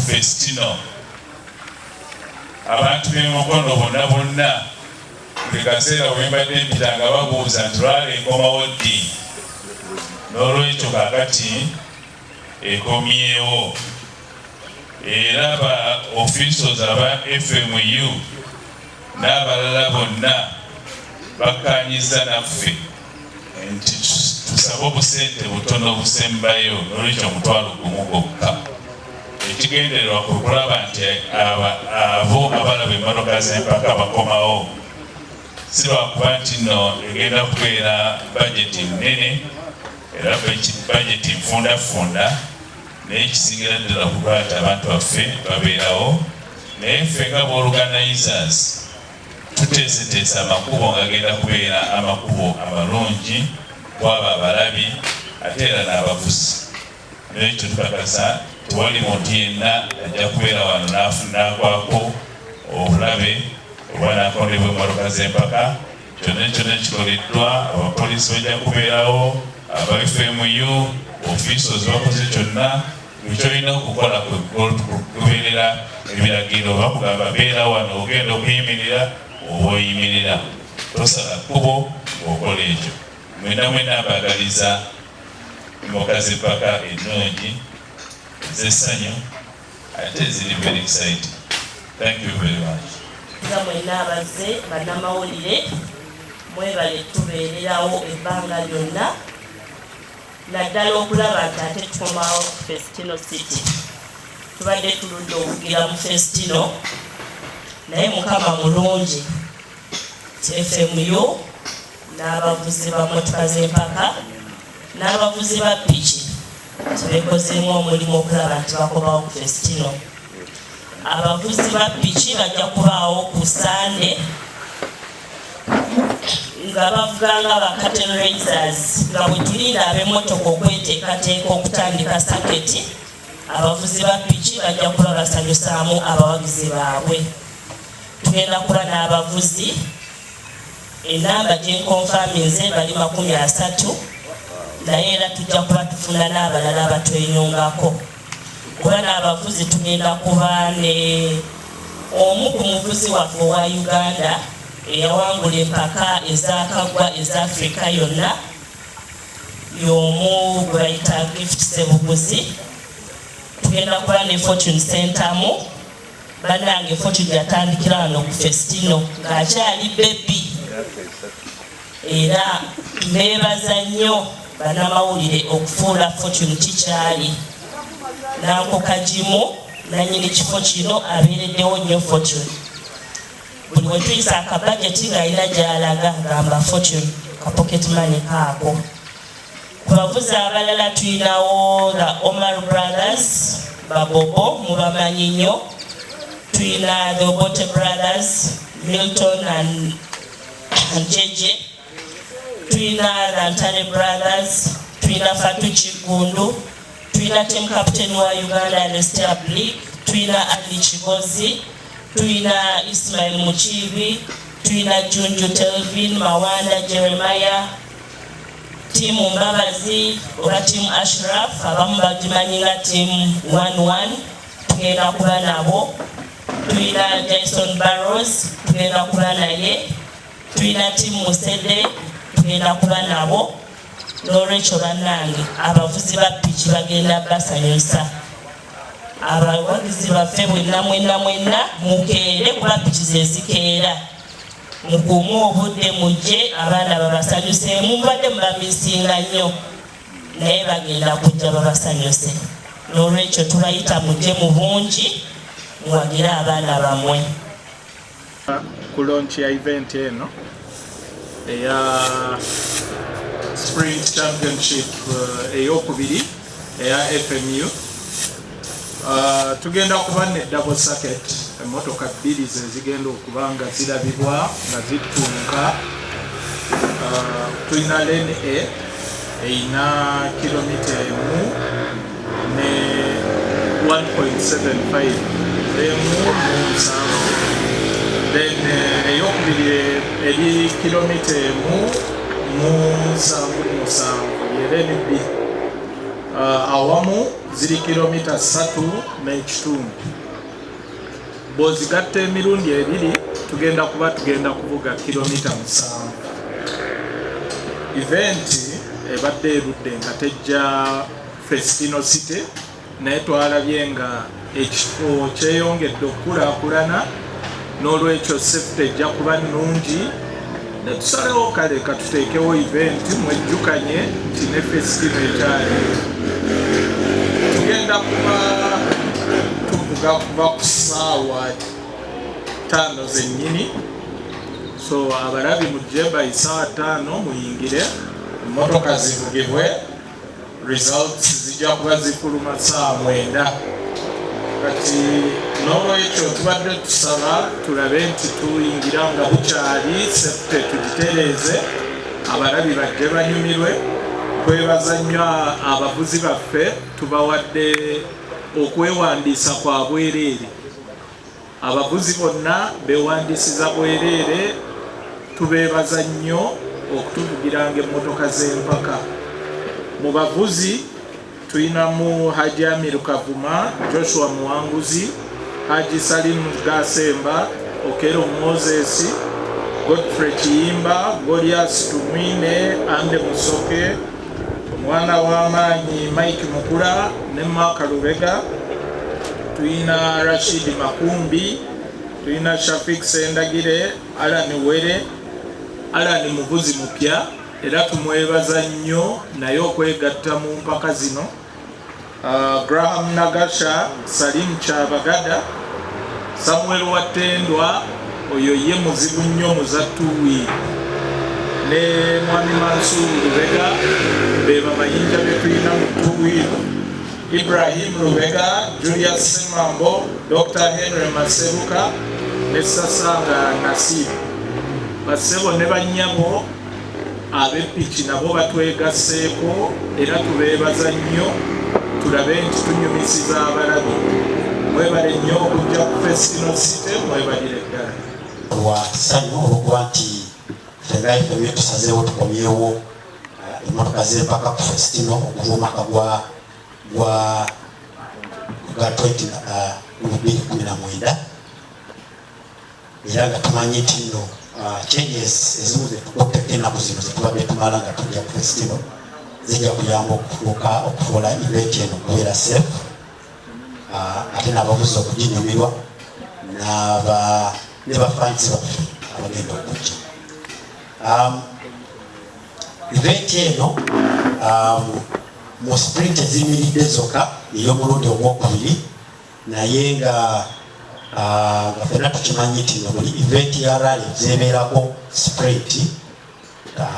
Festino abantu b'Mukono bonna buli kaseera wembadde mpitanga babuuza nti lwali ekomawo ddi n'olwekyo kakati ekomyewo era ba officials aba FMU n'abalala bonna bakkaanyiza naffe nti tusabe obusente butono busembayo n'olwekyo omutwalo gumu gwokka. Ekigendererwa kwe kulaba nti abo abalaba emmotoka z'empaka bakomawo, si lwakuba nti nno egenda kubeera bajeti nnene era bajeti nfundafunda, naye kisingira ddala kuba nti abantu baffe babeerawo, naye ffe nga b'organizers tuteeseteesa amakubo ng'agenda kubeera amakubo amalungi kwaba abalabi ate era n'abavuzi. N'ekyo tukakasa tewali muntu yenna ajja kubeera wano n'agwako obulabe obwanakondebwa emmotoka z'empaka. Kyonna kyonna kikoleddwa, abapoliisi bajja kubeerawo, aba FMU officials bakoze kyonna. Kyolina okukola kugoberera ebiragiro, bakugamba beera wano ogenda okuyimirira oba oyimirira, tosala kkubo okola ekyo. Mwena mbaagaliza emmotoka z'empaka ennungi ez'essanyu ate ziri very exciting. Thank you very much. Mwena abazze bannamawulire mwebale tubeererawo ebbanga lyonna naddala okulaba nti ate tukomawo Festino City. Tubadde tuludde okugira mu Festino naye Mukama mulungi. FMU n'abavuzi ba mmotoka z'empaka n'abavuzi ba piki bekozeemu omulimu okulaba nti bakomawo ku Festino. Abavuzi ba piki bajja kubaawo ku Sande nga bavuganga ba cattle raisers nga bwe tulinda ab'emmotoka okweteekateeka okutandika saketi, abavuzi ba piki bajja kuba basanyusaamu abawagizi baabwe. Tugenda kuba n'abavuzi, enamba gyenkonfaminze bali 30, naye era tujja kuba tufuna n'abalala abatwenyongako. Kuba n'abavuzi tugenda kuba ne omu ku muvuzi waffe owa Uganda eyawangula empaka ezakagwa eza Afrika yonna, y'omu gwe bayita Gift Ssebuguzi. Tugenda kuba ne Fortune Center mu bannange Fortune yatandikira wano ku Festino ng'akyali bebi, era neebaza nnyo bannamawulire okufuula Fortune kikyali. Nanko Kajimu nannyini kifo kino abeereddewo nnyo Fortune. Buli we tuyisa akabajeti ng'alina gy'alaga ngamba Fortune ka pocket money kaako. Ku bavuzi abalala tuyinawo the Omar Brothers, Babobo mubamanyi nnyo. Tuyina the Obote Brothers, Milton and Jeje. Tuyina the Ntale Brothers, tuyina Fatu Chigundu, tuyina team captain wa Uganda Republic, tuyina Ali Chigozi, tuyina Ismail Muchibi, tuyina Junju Telvin, Mawanda Jeremiah, team Mbabazi oba team Ashraf, abamu bagimanyi nga team 11, tugenda kuba nabo. Tuyina Jason Barrows, tugenda kuba naye. Tuyina team Musede, tugenda kuba nabo. N'olwekyo bannange abavuzi ba piki bagenda basanyusa. Abawagizi baffe mwenna mukeere kuba piki ze zikeera. Mukuume obudde mujje abaana babasanyuseemu, mubadde mubamisinga nnyo naye bagenda kujja babasanyuse. N'olwekyo tubayita mujje mu bungi muwagire abaana bammwe. Ku launch ya event eno eya Sprint Championship ey'okubiri eya FMU, tugenda kuba ne double circuit, emmotoka bbiri ze zigenda okuba nga zirabibwa nga zitunka. Tulina lane A eyina kilomita 1 ne 1.75 then ey'okubiri eri kilomita 1.77 ye lane B. Awamu ziri kilomita 3.5. Bw'ozigatta emirundi ebiri tugenda kuvuga kilomita 7. Event ebadde erudde nga tejja Festino City, naye twalabye nga ekifo kyeyongedde okukulaakulana, n'olwekyo safety ejja kuba nnungi. Ne tusalewo kale katuteekewo event mwejjukanye nti ne Festino ekyali. Tugenda kuba tuvuga kuva ku ssaawa 5 zennyini, so abalabi mujje by ssaawa 5 muyingire, emmotoka zivugibwe, results zijja kuba zifuluma ssaawa 9. Kati n'olwekyo tubadde tusaba tulabe nti tuyingira nga bukyali, safety tugitereeze, abalabi bajje banyumirwe. Twebaza nnyo abavuzi baffe, tubawadde okwewandiisa kwa bwereere. Abavuzi bonna beewandiisiza bwereere, tubeebaza nnyo okutuvugiranga emmotoka z'empaka. Mu bavuzi tuyinamu Haji Amiru Kavuma, Joshua Muwanguzi, Haji Salim Gasemba, Okero Moses, Godfrey Kiyimba, Golias Tumwine, Ande Musoke, omwana w'amaanyi Mike Mukula ne Maka Lubega. Tuyina Rashid Makumbi, tuyina Shafik Sendagire, Alan Were, Alan muvuzi mupya era tumwebaza nnyo naye okwegatta mu mpaka zino. Graham Nagasha, Salim Chabagada, Samuel Watendwa, oyo ye muzibu nnyo muzattuwi, ne Mwami Mansur Lubega, be bamayinja be tulina mu ttuwi. Ibrahim Lubega, Julius Semambo, Dr. Henry Maseruka ne Sasanga Nasib. Basebo ne bannyabo ab'eppiki nabo batwegaseeko era tubeebaza nnyo tulabe nti tunyumisiza abalabi. Mwebale nnyo okujja ku Festino City, mwebalire ddala. Lwasanyu olwokuba nti ffenga ffe tusazeewo tukomyewo emmotoka z'empaka ku Festino okuva omwaka gwa 2019 era nga tumanyi nti nno changes ezimu zetukotteko ennaku zino zetubadde tumala nga tujja ku Festino zijja kuyamba okufuula event eno okubeera safe ate n'abavuzi okuginyumirwa ne bafansi baffe abagenda okujja. Event eno mu sprint eziyimiridde zokka ey'omulundi ogwokubiri naye nga ffenna tukimanyi nti buli event ya rally zebeerako sprint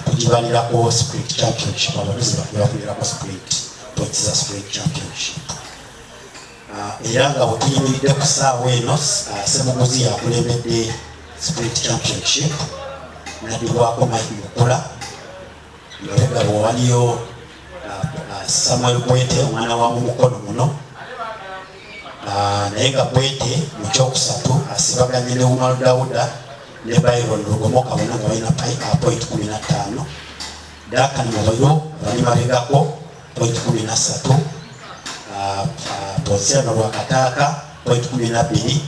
tugibalirako sprint championship, abavuzi baffe bafunirako sprint points za sprint championship. Era nga bwe tuyimiridde ku ssaawa eno Ssemuguzi yakulembedde sprint championship n'addibwako Mike Mukula, nga bwe waliyo Samuel Bwete omwana wa Mukono muno, naye nga Bwete mu kyokusatu asibaganye ne Umar Dauda ne Byron Lugomoka bonna nga balina point 15. Dakan Mubayo bali mabegako point 13. Posiano Lwakataaka point 12.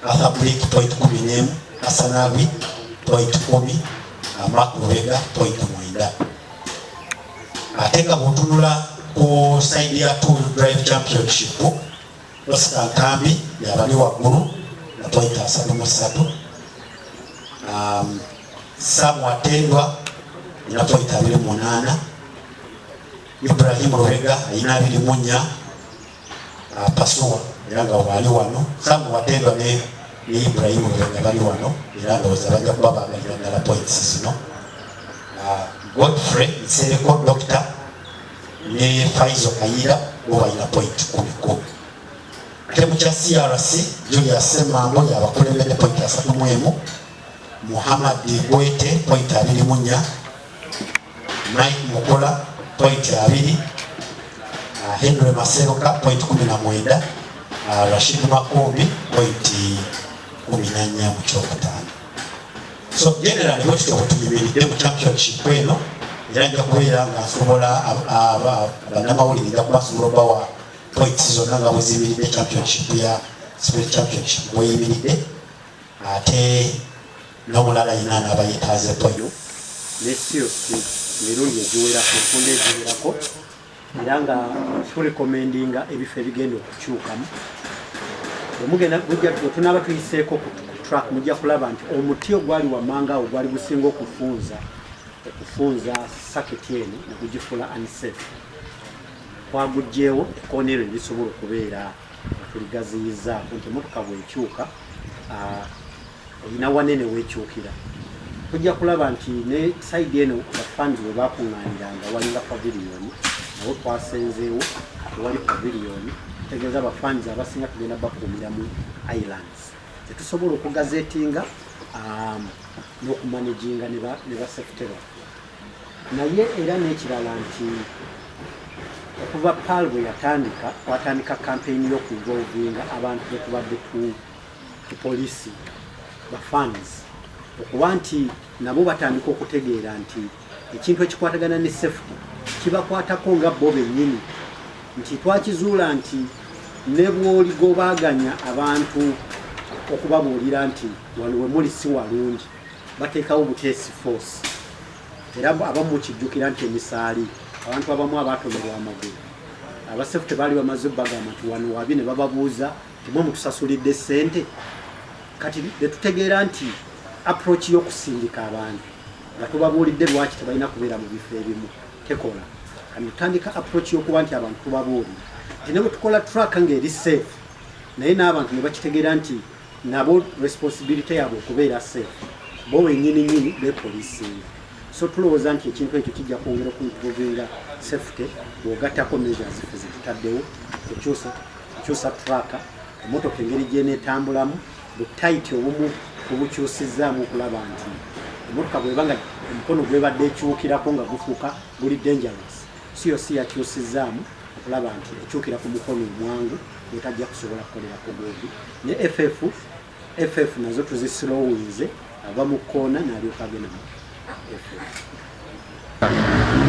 Athablik point 11. Kasanabi point 10. Mark Rubega point 9. Ate nga bw'otunula ku side ya Tour Drive Championship, Oscar Nkambi yabali waggulu na point 33. Samu Atendwa ina point 28. Ibrahim Rubega ina 24. Pasua era nga wali wano. Samu Atendwa ne Ibrahim Rubega bali wano era nga bajja kuba bagalira ddala points zino. Godfrey Nsereko Doctor ne Faizo Kayira bo balina point 10. Ate mu kya CRC Julius Semambo yabakulembedde point 31. Muhammad Bwete point 24. Mike Mukola point 2. Henry Maseroka point 19. Rashid Makombi point 14 mu kyokutaano. So generally what tuyimiridde mu championship eno era nja kubeera nga nsobola bannamawulire nja kuba nsobola obawa points zonna nga bwe ziyimiridde championship ya spirit championship bweyimiridde, ate n'omulala yina anaaba yeetaazepoyo nesiyose mirundi egiwerako enfunda eziwerako era nga turekomendinga ebifo ebigenda okukyukamu. Wetunaaba tuyiseeko ku track mujja kulaba nti omuti ogwali wammanga awo gwali gusinga okufunza saketi eno negugifuula unsafe, twagugjeewo ekkoonero erisobola okubeera tuligaziyizaako nti emotoka bwekyuka olina wanene weekyukira. Tujja kulaba nti ne side eno abafanzi bwe bakuŋŋaaniranga walinga paviliyoni nabo twasenzeewo tewali paviliyoni, tegeeza abafanzi abasinga tugenda bakuumira mu islands tetusobola okugazeetinga n'okumanaginga ne basafety baffe. Naye era n'ekirala nti okuva PAL bwe twatandika campaign y'okuinvolvinga abantu betubadde ku poliisi bafans okuba nti nabo batandika okutegeera nti ekintu ekikwatagana ne safety kibakwatako nga bo bennyini, nti twakizuula nti ne bw'oligobaaganya abantu okubabuulira nti wano we muli si walungi bateekawo buteesi force, era abamu kijjukira nti emisaali abantu abamu abaatomerwa amagulu abasafety baali bamaze bagamba nti wano wabi ne bababuuza timwe mutusasulidde ssente. Kati netutegeera nti approach y'okusindika abantu nga tubabuulidde lwaki tebalina kubeera mu bifo ebimu tekola, kati tutandika approach y'okuba nti abantu tubabuulira nti ne bwe tukola track ng'eri safe naye n'abantu ne bakitegeera nti nabo responsibility yaabwe okubeera safe bo bennyini bepolisinga. So tulowooza nti ekintu ekyo kijja kwongera okuimprovinga safety bw'ogattako measures ziffe zetutaddewo, kukyusa track, emotoka engeri gyeneetambulamu, butaiti obumu tubukyusizaamu okulaba nti emotoka bwebanga omukono gwebadde ekyukirako nga gufuuka guli dangerous COC yakyusizaamu okulaba nti ekyukira ku mukono omwangu etajja kusobola kukolera ku gundi ne FF nazo tuzisilowinze ava mu koona n'alyoka agenda mu FF.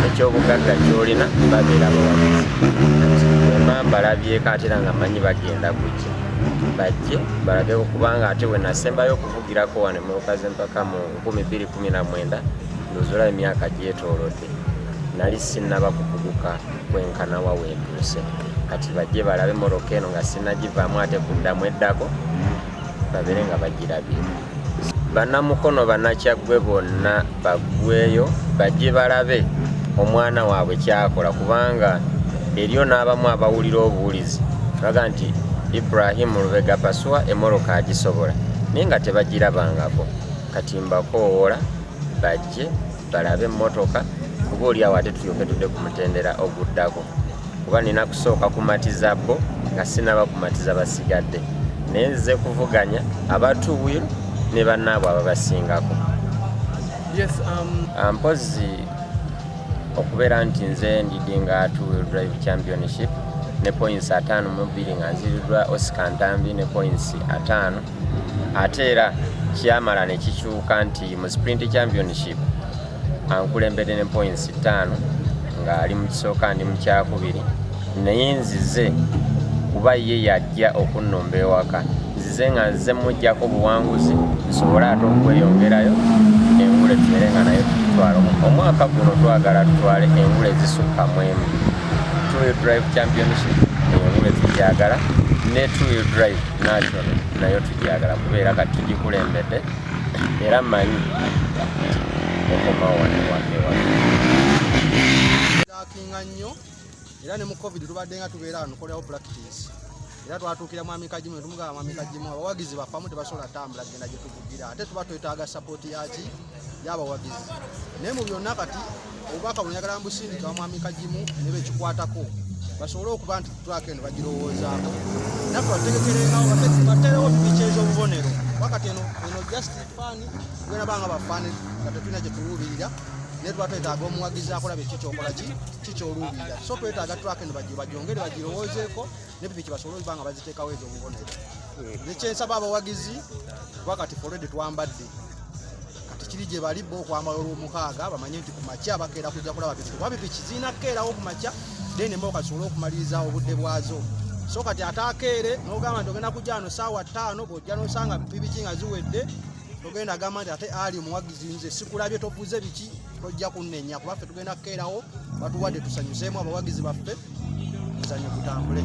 Ekyobugagga kyolina babeera bawagizi wema balabyeko ate era nga manyi bagenda kuki bajje balageko kubanga ate we nasembayo okuvugirako wano emmotoka z'empaka mu 2019 ndozula emyaka gyetoolodde nali sinnaba kukuguka kwenkana wa wentuuse kati bajje balabe emmotoka eno nga sinnagivaamu ate kuddamu eddako babeere nga bagirabye. Bannamukono bannakyaggwe bonna baggweyo bajje balabe omwana waabwe kyakola kubanga eriyo n'abamu abawulira obuwulizi baga nti Ibrahim Lubega Paswa emmotoka agisobola naye nga tebagirabangako kati mbakoowola bajje balabe emmotoka kuba oliawo ate tulyoke tudde ku mutendera oguddako kuba nina kusooka kumatiza bo nga sinaba kumatiza basigadde naye nze kuvuganya abatuubwiro ne bannaabwe ababasingako. Mpozi okubeera nti nze ndidinga two-wheel drive championship ne points 5 mu bbiri nga nziriddwa Oscar Ntambi ne points 5 ate era kyamala ne kikyuka nti mu sprint championship ankulembedde ne points 5 nga ali mu kisooka ndi mu kyakubiri naye nzize kuba ye yajja okunnomba ewaka nzize nga nze mujjako buwanguzi nsobole ate okweyongerayo engule tubeere nga nayo tutwala omwaka guno twagala tutwale engule ezisukka mu emu two-wheel drive championship engule tujagala ne two-wheel drive national nayo tujagala kubeera kati tugikulembedde era manyi okomawo wanewanewa nnyo era ne mu covid tubadde nga tubeera wano tukolerawo practice era twatuukira mwami kajimu ne tumugamba mwami kajimu abawagizi bafamu tebasobola tambula genda gye tuvugira ate tuba twetaaga sapoti yaki y'abawagizi naye mu byonna kati obubaka buno njagala mbusindika wa mwami kajimu ne bekikwatako basobole okuba nti twaka eno bagirowoozaako naffe bategekerengawo baterewo piki ez'obubonero wakati eno just fani tugenda banga bafaani nga tetulina gye tuluubirira naye tuba twetaaga omuwagizi akola kikyokola kikyoluubirira so twetaaga twaka eno bagyongere bagirowoozeeko ne piki basobole okuba nga baziteekawo ez'obubonero nekyensaba abawagizi kuba kati folede twambadde kati kiri gye bali bo okwambala olw'omukaaga bamanye nti ku makya bakeera kujja kulaba piki kuba piki zirina kukeerawo ku makya then emmotoka zisobole okumaliriza obudde bwazo so kati ate akeere n'ogamba nti ogenda kujja wano ssaawa 5 bw'ojja n'osanga piki nga ziwedde togenda gamba nti ate ali omuwagizi nze sikulabye tovuze biki tojja kunnenya kuba ffe tugenda kukeerawo batuwadde tusanyuseemu abawagizi baffe muzannyo gutambule.